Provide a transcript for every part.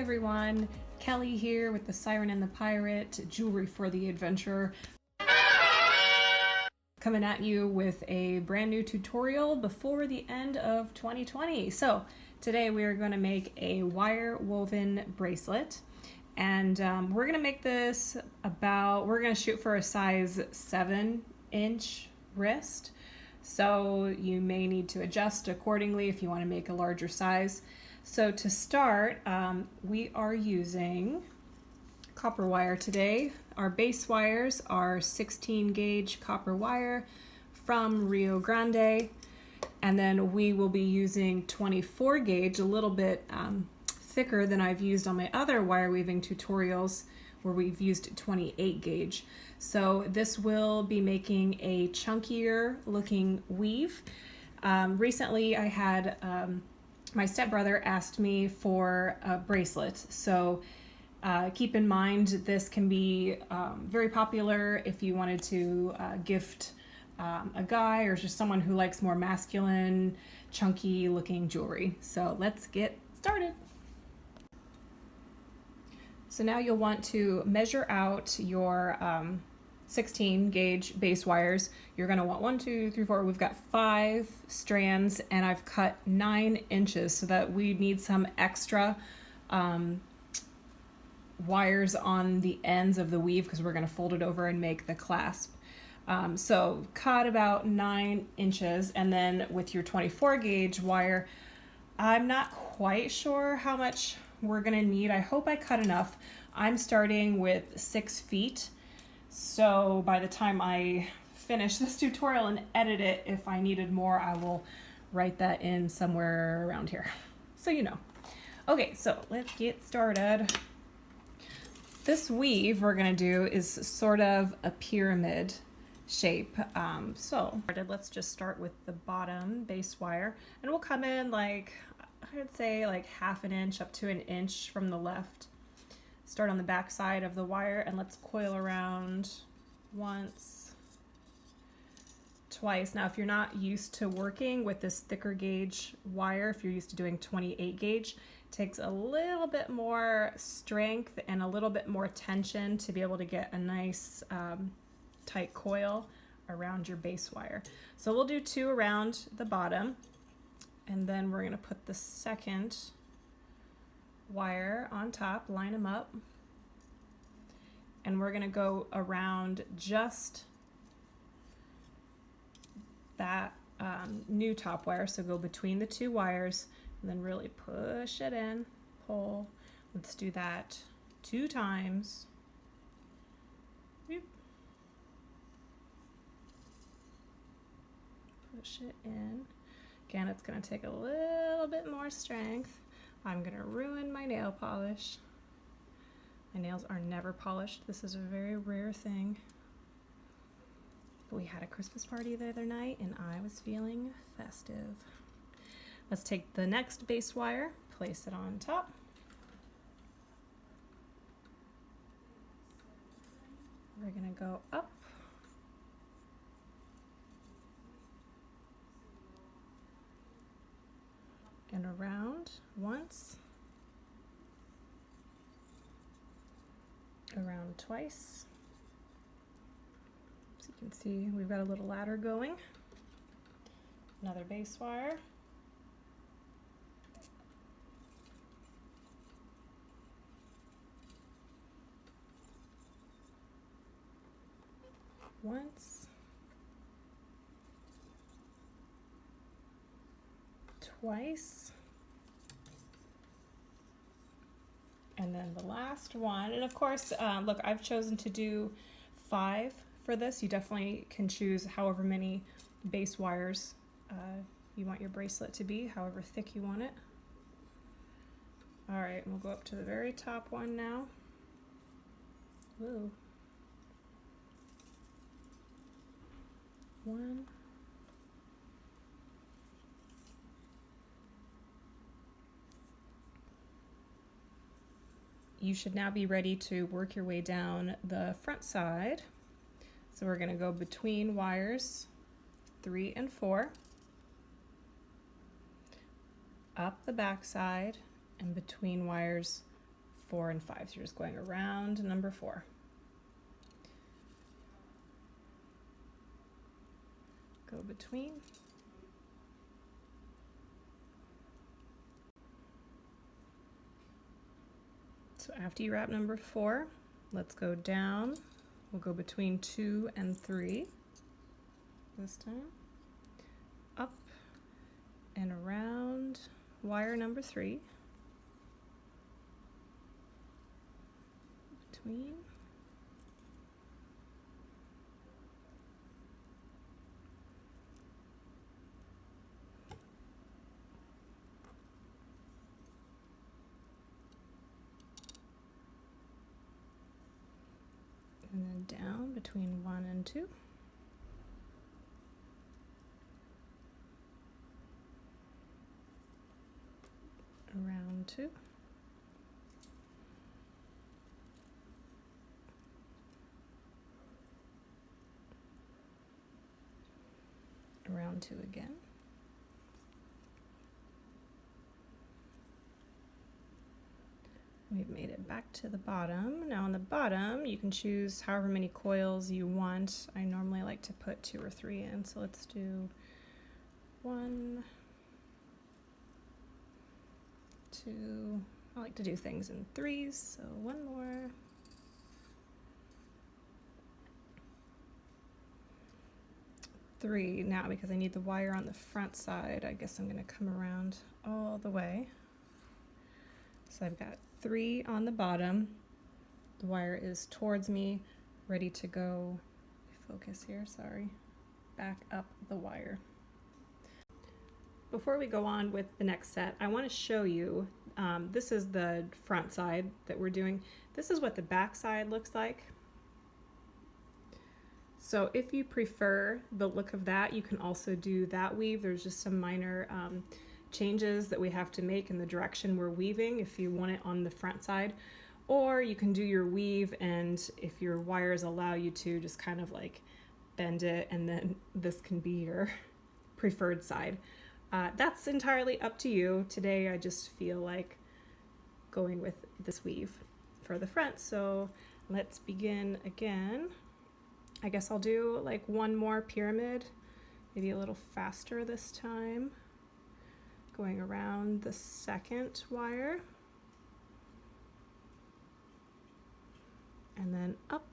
everyone, Kelly here with the Siren and the Pirate, Jewelry for the Adventure. Coming at you with a brand new tutorial before the end of 2020. So today we are going to make a wire woven bracelet, and we're going to make this we're going to shoot for a size 7-inch wrist. So you may need to adjust accordingly if you want to make a larger size. So to start, we are using copper wire today. Our base wires are 16 gauge copper wire from Rio Grande, and then we will be using 24 gauge, a little bit thicker than I've used on my other wire weaving tutorials where we've used 28 gauge. So this will be making a chunkier looking weave. Recently I had my stepbrother asked me for a bracelet. So keep in mind this can be very popular if you wanted to gift a guy or just someone who likes more masculine, chunky looking jewelry. So let's get started. So now you'll want to measure out your 16 gauge base wires. You're going to want 1, 2, 3, 4. We've got 5 strands, and I've cut 9 inches so that we need some extra wires on the ends of the weave because we're going to fold it over and make the clasp. So cut about 9 inches, and then with your 24 gauge wire, I'm not quite sure how much we're going to need. I hope I cut enough. I'm starting with 6 feet. So by the time I finish this tutorial and edit it, if I needed more, I will write that in somewhere around here, so you know. Okay, so let's get started. This weave we're gonna do is sort of a pyramid shape. So let's just start with the bottom base wire, and we'll come in like, I'd say like 1/2 inch up to 1 inch from the left. Start on the back side of the wire, and let's coil around once, twice. Now if you're not used to working with this thicker gauge wire, if you're used to doing 28 gauge, it takes a little bit more strength and a little bit more tension to be able to get a nice tight coil around your base wire. So we'll do 2 around the bottom, and then we're going to put the second wire on top, line them up, and we're going to go around just that new top wire. So go between the 2 wires and then really push it in, pull. Let's do that 2 times. Push it in. Again, it's going to take a little bit more strength. I'm going to ruin my nail polish. My nails are never polished. This is a very rare thing. But we had a Christmas party the other night and I was feeling festive. Let's take the next base wire, place it on top. We're going to go up and around once, around twice. So you can see we've got a little ladder going. Another base wire. Once, twice, and then the last one. And of course, look, I've chosen to do 5 for this. You definitely can choose however many base wires you want your bracelet to be, however thick you want it. All right, we'll go up to the very top one now. Whoa. 1, you should now be ready to work your way down the front side. So we're going to go between wires 3 and 4, up the back side, and between wires 4 and 5. So you're just going around number 4. Go between. So after you wrap number 4, let's go down. We'll go between 2 and 3 this time. Up and around wire number 3. Between. And then down between 1 and 2. Around 2. Around 2 again. We've made it back to the bottom. Now on the bottom, you can choose however many coils you want. I normally like to put 2 or 3 in, so let's do 1, 2. I like to do things in 3s, so 1 more. 3 now because I need the wire on the front side. I guess I'm going to come around all the way. So I've got 3 on the bottom. The wire is towards me, ready to go. Focus here, sorry. Back up the wire. Before we go on with the next set, I want to show you, this is the front side that we're doing. This is what the back side looks like. So if you prefer the look of that, you can also do that weave. There's just some minor changes that we have to make in the direction we're weaving if you want it on the front side. Or you can do your weave, and if your wires allow you to, just kind of like bend it, and then this can be your preferred side. That's entirely up to you. Today I just feel like going with this weave for the front. So let's begin again. I guess I'll do like 1 more pyramid, maybe a little faster this time. Going around the second wire. And then up.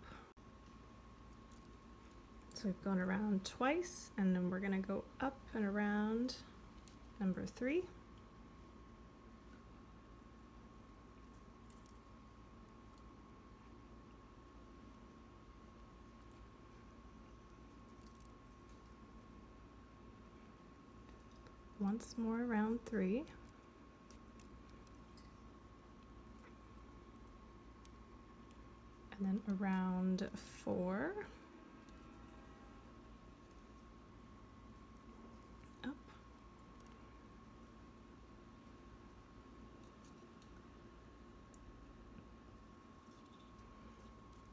So we've gone around twice, and then we're going to go up and around number 3. Once more around 3. And then around 4. Up.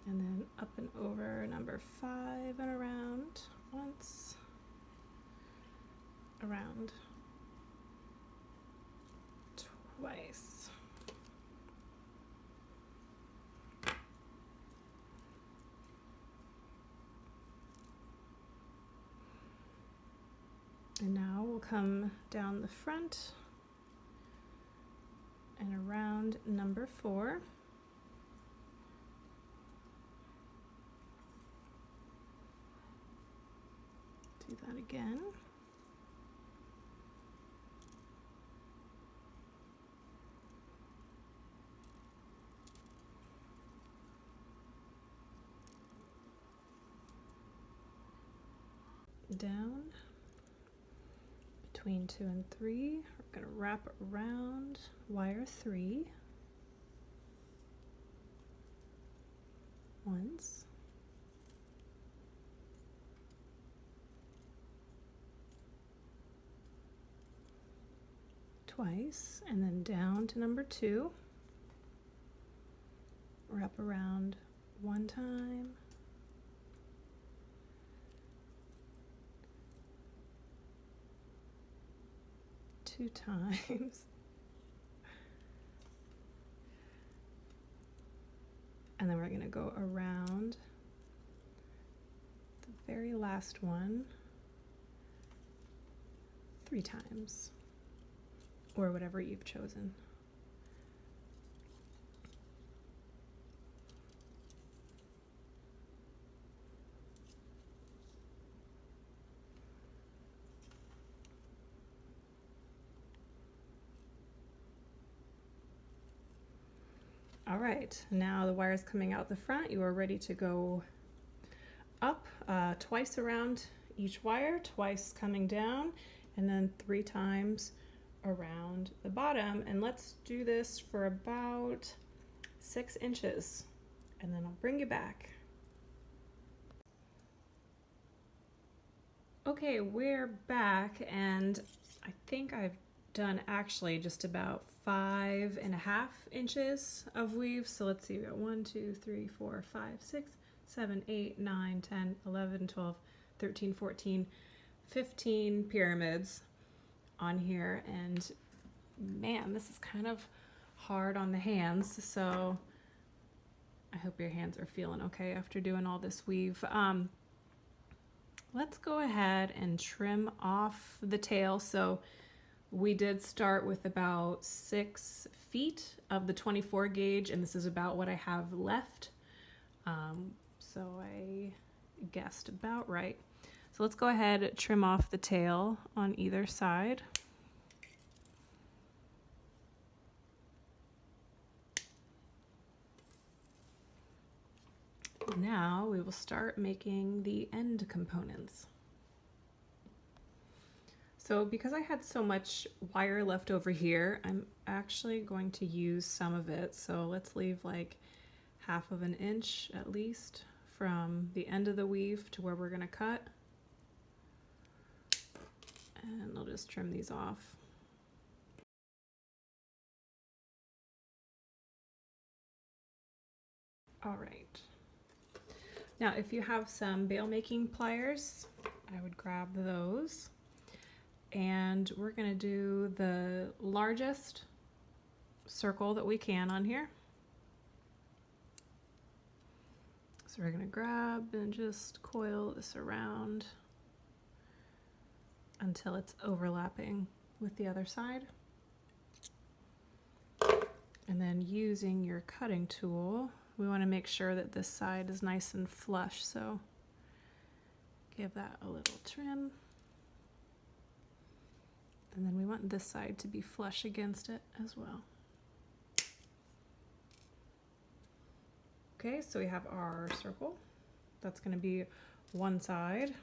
And then up and over number 5 and around once. Around twice. And now we'll come down the front and around number 4. Do that again. Down between 2 and 3. We're going to wrap around wire 3 once, twice, and then down to number 2. Wrap around 1 time. 2 times, go around the very last one 3 times, or whatever you've chosen. All right, now the wire is coming out the front. You are ready to go up twice around each wire, twice coming down, and then 3 times around the bottom. And let's do this for about 6 inches, and then I'll bring you back. Okay, we're back, and I think I've done actually just about 5.5 inches of weave. So let's see, we got 1, 2, 3, 4, 5, 6, 7, 8, 9, 10, 11, 12, 13, 14, 15 pyramids on here. And man, this is kind of hard on the hands. So I hope your hands are feeling okay after doing all this weave. Let's go ahead and trim off the tail. So we did start with about 6 feet of the 24 gauge, and this is about what I have left. So I guessed about right. So let's go ahead and trim off the tail on either side. Now we will start making the end components. So because I had so much wire left over here, I'm actually going to use some of it. So let's leave like 1/2 inch at least from the end of the weave to where we're gonna cut. And I'll just trim these off. All right. Now, if you have some bail making pliers, I would grab those. And we're going to do the largest circle that we can on here. So we're going to grab and just coil this around until it's overlapping with the other side. And then using your cutting tool, we want to make sure that this side is nice and flush. So give that a little trim. And then we want this side to be flush against it as well. Okay, so we have our circle. That's going to be one side.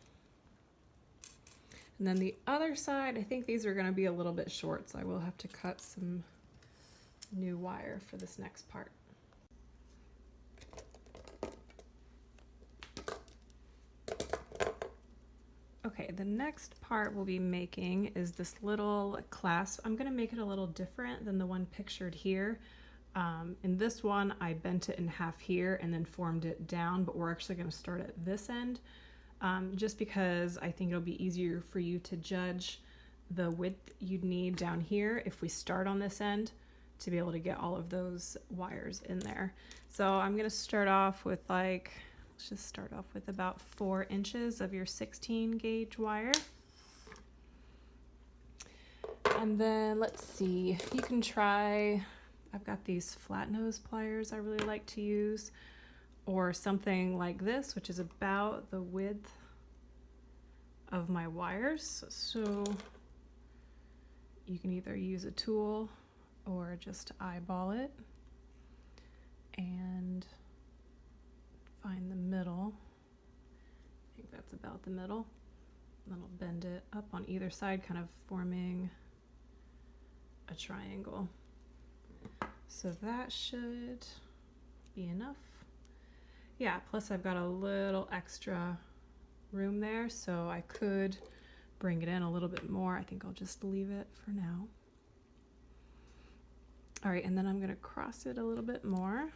And then the other side, I think these are going to be a little bit short, so I will have to cut some new wire for this next part. Okay, the next part we'll be making is this little clasp. I'm going to make it a little different than the one pictured here. In this one, I bent it in half here and then formed it down, but we're actually going to start at this end, just because I think it'll be easier for you to judge the width you'd need down here if we start on this end to be able to get all of those wires in there. So I'm going to start off with let's just start off with about 4 inches of your 16 gauge wire. And then let's see, you can try, I've got these flat nose pliers I really like to use, or something like this, which is about the width of my wires. So you can either use a tool or just eyeball it and find the middle. I think that's about the middle. Then I'll bend it up on either side, kind of forming a triangle. So that should be enough. Yeah, plus I've got a little extra room there, so I could bring it in a little bit more. I think I'll just leave it for now. All right, and then I'm gonna cross it a little bit more.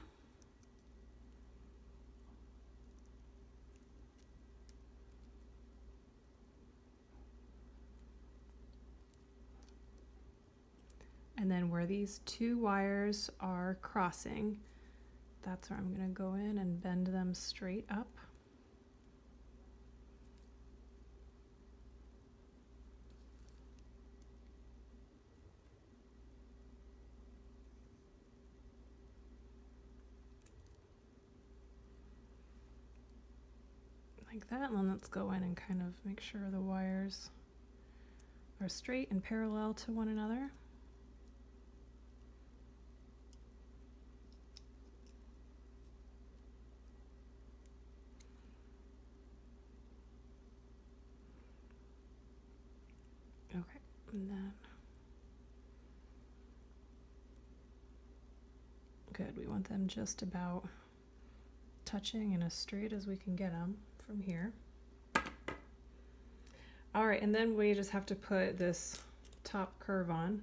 And then where these 2 wires are crossing, that's where I'm going to go in and bend them straight up. Like that, and then let's go in and kind of make sure the wires are straight and parallel to one another. Okay, and then good, we want them just about touching and as straight as we can get them from here. All right, and then we just have to put this top curve on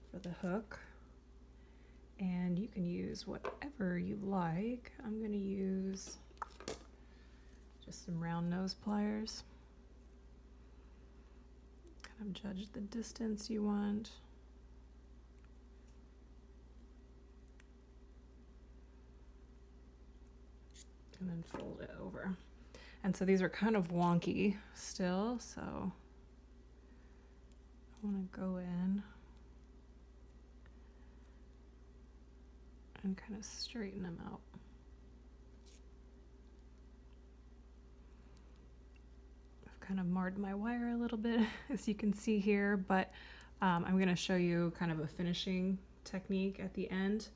for the hook, and you can use whatever you like. I'm going to use just some round nose pliers. Kind of judge the distance you want. And then fold it over. And so these are kind of wonky still, so I want to go in and kind of straighten them out. I've kind of marred my wire a little bit, as you can see here, but I'm going to show you kind of a finishing technique at the end,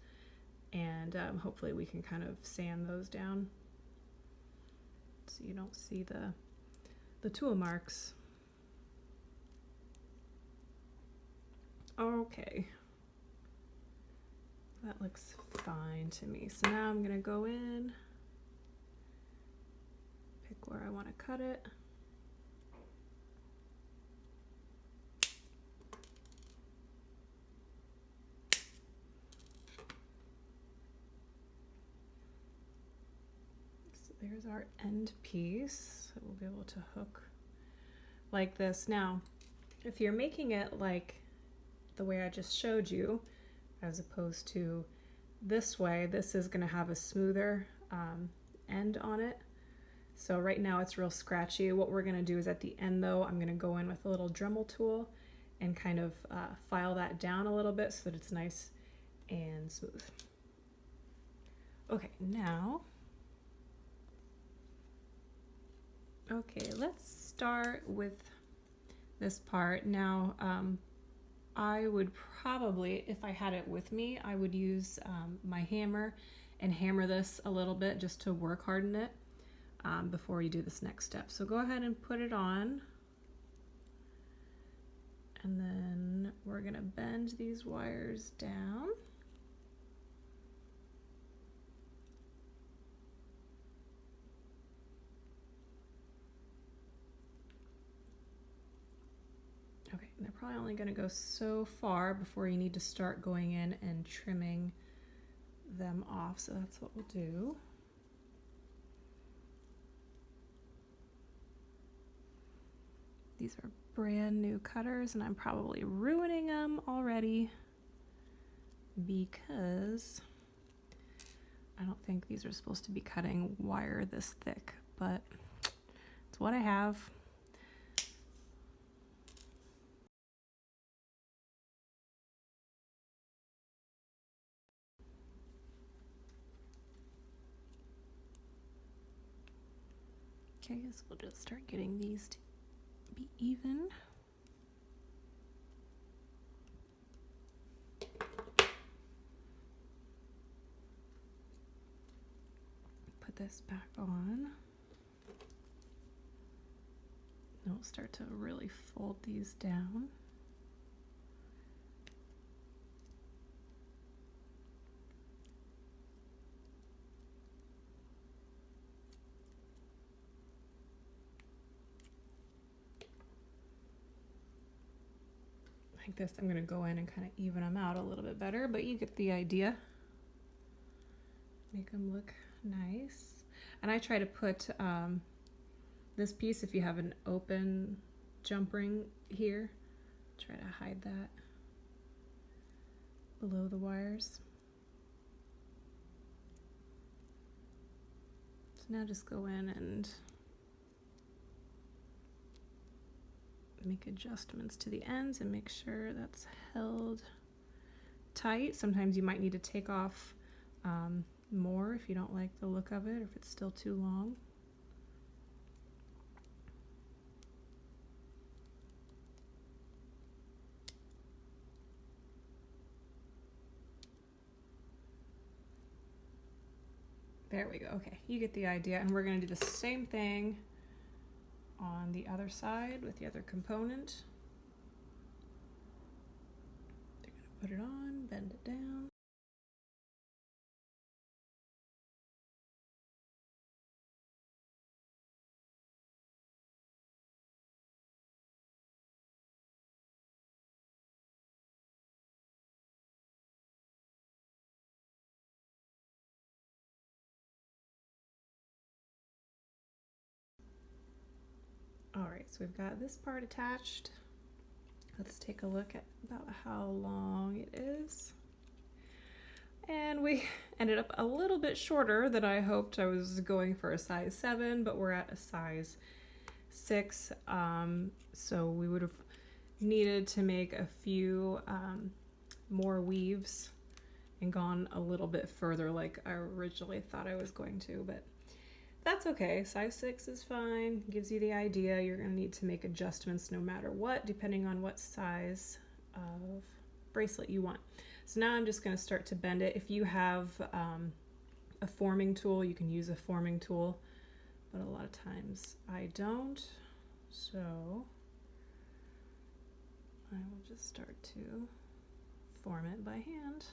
and hopefully we can kind of sand those down so you don't see the tool marks. Okay, that looks fine to me. So now I'm gonna go in, pick where I want to cut it. There's our end piece that we'll be able to hook like this. Now, if you're making it like the way I just showed you, as opposed to this way, this is going to have a smoother end on it. So right now it's real scratchy. What we're going to do is at the end though, I'm going to go in with a little Dremel tool and kind of file that down a little bit so that it's nice and smooth. Okay, now, okay, let's start with this part. Now, I would probably, if I had it with me, I would use my hammer and hammer this a little bit just to work harden it before you do this next step. So go ahead and put it on. And then we're gonna bend these wires down. Okay, and they're probably only gonna go so far before you need to start going in and trimming them off. So that's what we'll do. These are brand new cutters and I'm probably ruining them already because I don't think these are supposed to be cutting wire this thick, but it's what I have. Okay, so we'll just start getting these to be even. Put this back on. Then we'll start to really fold these down. Like this, I'm going to go in and kind of even them out a little bit better, but you get the idea. Make them look nice. And I try to put this piece, if you have an open jump ring here, try to hide that. below the wires. Now just go in and make adjustments to the ends and make sure that's held tight. Sometimes you might need to take off more if you don't like the look of it, or if it's still too long. There we go. Okay, you get the idea. And we're going to do the same thing on the other side with the other component. They're going to put it on, bend it down. All right, so we've got this part attached. Let's take a look at about how long it is. And we ended up a little bit shorter than I hoped. I was going for a size 7, but we're at a size 6. So we would have needed to make a few more weaves and gone a little bit further like I originally thought I was going to, but that's okay. Size 6 is fine. Gives you the idea. You're going to need to make adjustments no matter what, depending on what size of bracelet you want. So now I'm just going to start to bend it. If you have a forming tool, you can use a forming tool, but a lot of times I don't. So I will just start to form it by hand.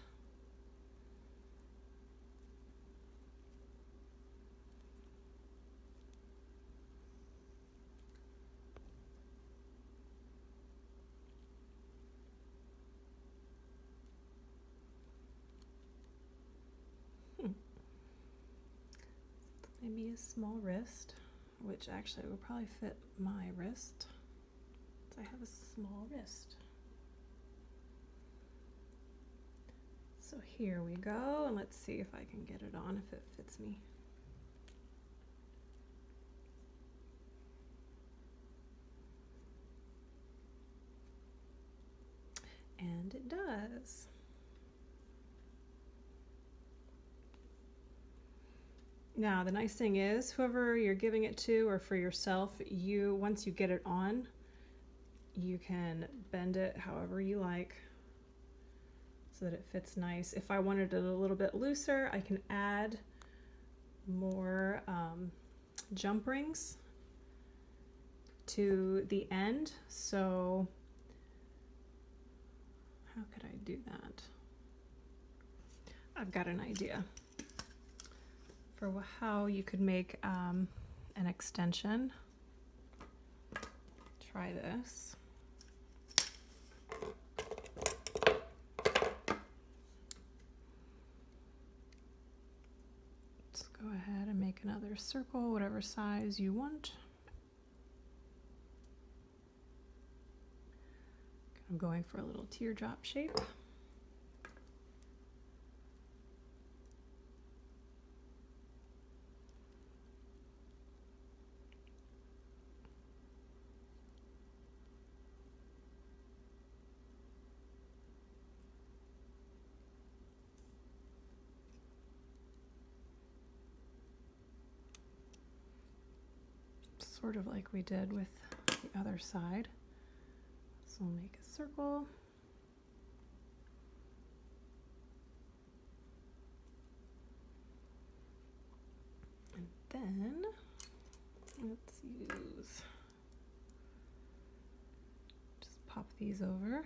Maybe a small wrist, which actually will probably fit my wrist. So I have a small wrist. So here we go, and let's see if I can get it on, if it fits me. And it does. Now, the nice thing is, whoever you're giving it to or for yourself, once you get it on, you can bend it however you like so that it fits nice. If I wanted it a little bit looser, I can add more jump rings to the end. So how could I do that? I've got an idea for how you could make an extension. Try this. Let's go ahead and make another circle, whatever size you want. I'm going for a little teardrop shape. Sort of like we did with the other side. So we'll make a circle. And then let's just pop these over.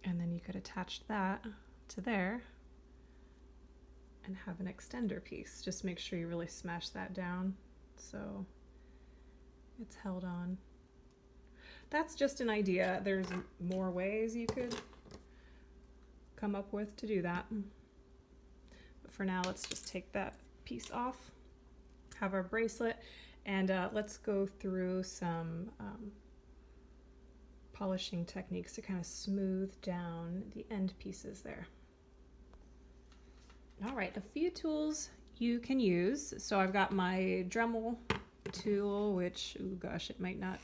And then you could attach that to there and have an extender piece. Just make sure you really smash that down so it's held on. That's just an idea. There's more ways you could come up with to do that. But for now, let's just take that piece off have our bracelet, and let's go through some polishing techniques to kind of smooth down the end pieces there. All right, a few tools you can use. So I've got my Dremel tool, which, oh gosh, it might not,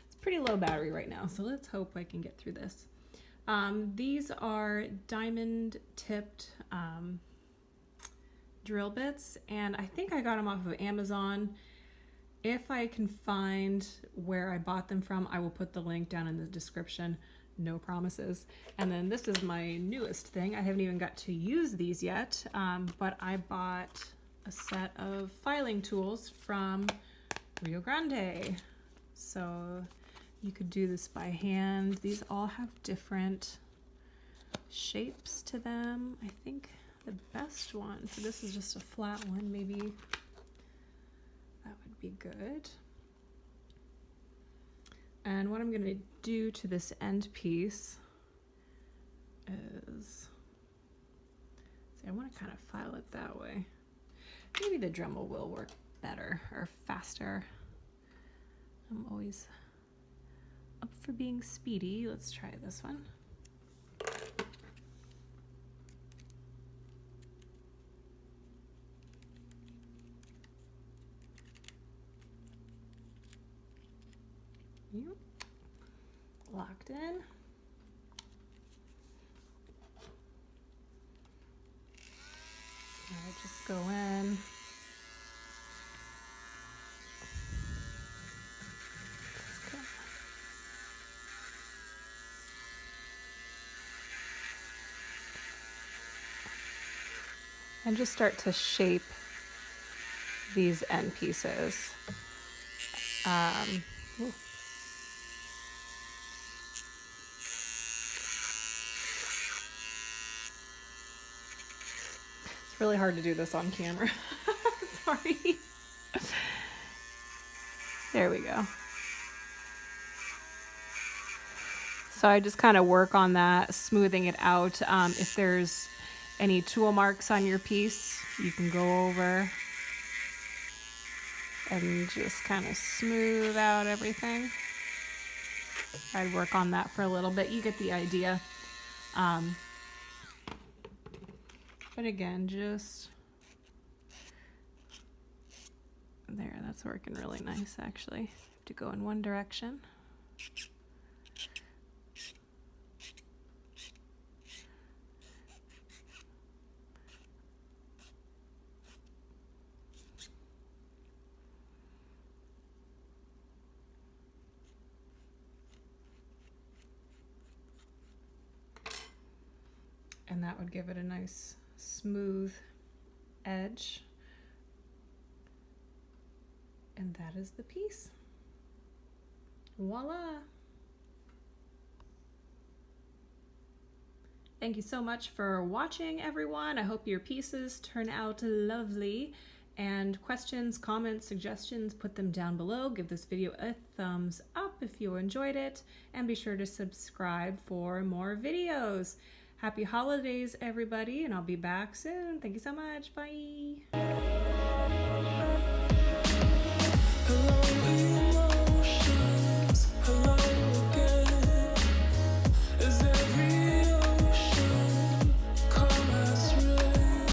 it's pretty low battery right now, so let's hope I can get through this. These are diamond tipped drill bits, and I think I got them off of Amazon. If I can find where I bought them from, I will put the link down in the description. No promises. And then this is my newest thing. I haven't even got to use these yet, but I bought a set of filing tools from Rio Grande. So you could do this by hand. These all have different shapes to them. I think the best one, so this is just a flat one, maybe that would be good. And what I'm going to do to this end piece is, see, I want to kind of file it that way. Maybe the Dremel will work better or faster. I'm always up for being speedy. Let's try this one. Yep. Locked in. I just go in. And just start to shape these end pieces. It's really hard to do this on camera. Sorry. There we go. So I just kind of work on that, smoothing it out. If there's any tool marks on your piece, you can go over and just kind of smooth out everything. I'd work on that for a little bit. You get the idea. But again, just there, that's working really nice actually. To go in one direction. And that would give it a nice smooth edge. And that is the piece. Voila! Thank you so much for watching, everyone. I hope your pieces turn out lovely. And questions, comments, suggestions, put them down below. Give this video a thumbs up if you enjoyed it. And be sure to subscribe for more videos. Happy holidays, everybody, and I'll be back soon. Thank you so much. Bye.